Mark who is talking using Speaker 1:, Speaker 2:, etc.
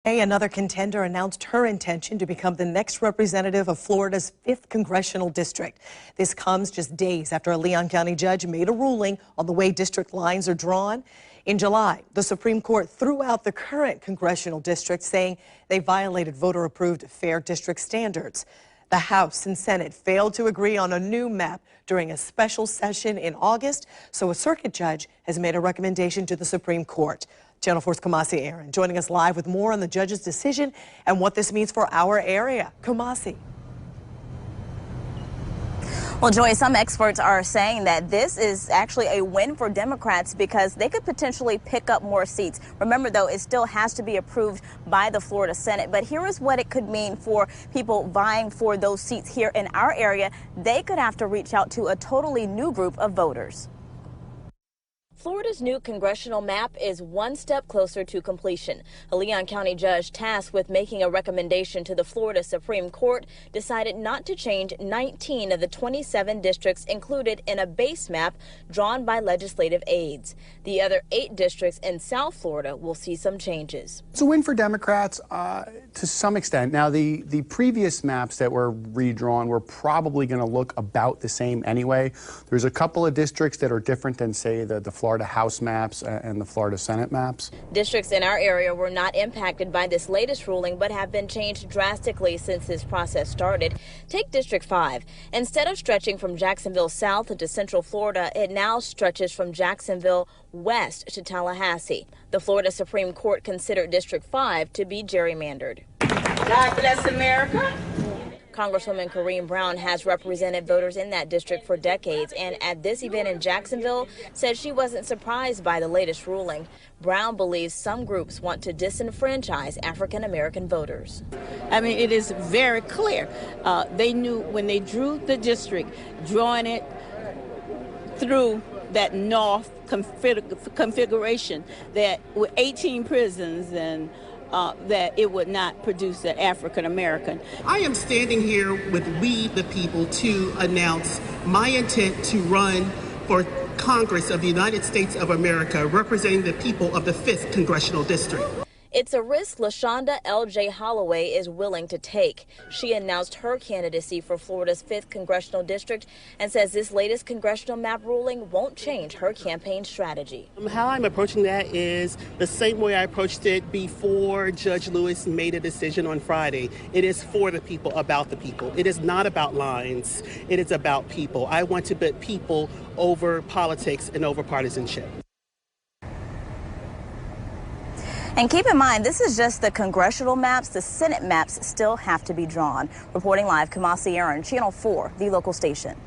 Speaker 1: Another contender announced her intention to become the next representative of Florida's 5th Congressional District. This comes just days after a Leon County judge made a ruling on the way district lines are drawn. In July, the Supreme Court threw out the current congressional district, saying they violated voter-approved fair district standards. The House and Senate failed to agree on a new map during a special session in August, so a circuit judge has made a recommendation to the Supreme Court. Channel 4's Kumasi Aaron joining us live with more on the judge's decision and what this means for our area. Kumasi.
Speaker 2: Well, Joy, some experts are saying that this is actually a win for Democrats because they could potentially pick up more seats. Remember, though, it still has to be approved by the Florida Senate. But here is what it could mean for people vying for those seats here in our area. They could have to reach out to a totally new group of voters. Florida's new congressional map is one step closer to completion. A Leon County judge tasked with making a recommendation to the Florida Supreme Court decided not to change 19 of the 27 districts included in a base map drawn by legislative aides. The other 8 districts in South Florida will see some changes.
Speaker 3: It's a win for Democrats to some extent. Now, the previous maps that were redrawn were probably going to look about the same anyway. There's a couple of districts that are different than, say, the Florida House maps and the Florida Senate maps.
Speaker 2: Districts in our area were not impacted by this latest ruling, but have been changed drastically since this process started. Take District 5. Instead of stretching from Jacksonville south to Central Florida, it now stretches from Jacksonville west to Tallahassee. The Florida Supreme Court considered District 5 to be gerrymandered.
Speaker 4: God bless America.
Speaker 2: Congresswoman Kareem Brown has represented voters in that district for decades, and at this event in Jacksonville said she wasn't surprised by the latest ruling. Brown believes some groups want to disenfranchise African American voters.
Speaker 4: I mean, it is very clear. They knew when they drew the district, drawing it through that north configuration, that with 18 prisons and that it would not produce an African American.
Speaker 5: I am standing here with we the people to announce my intent to run for Congress of the United States of America, representing the people of the 5th Congressional District.
Speaker 2: It's a risk LaShonda L.J. Holloway is willing to take. She announced her candidacy for Florida's 5th Congressional District and says this latest congressional map ruling won't change her campaign strategy.
Speaker 5: How I'm approaching that is the same way I approached it before Judge Lewis made a decision on Friday. It is for the people, about the people. It is not about lines. It is about people. I want to put people over politics and over partisanship.
Speaker 2: And keep in mind, this is just the congressional maps. The Senate maps still have to be drawn. Reporting live, Kumasi Aaron, Channel 4, the local station.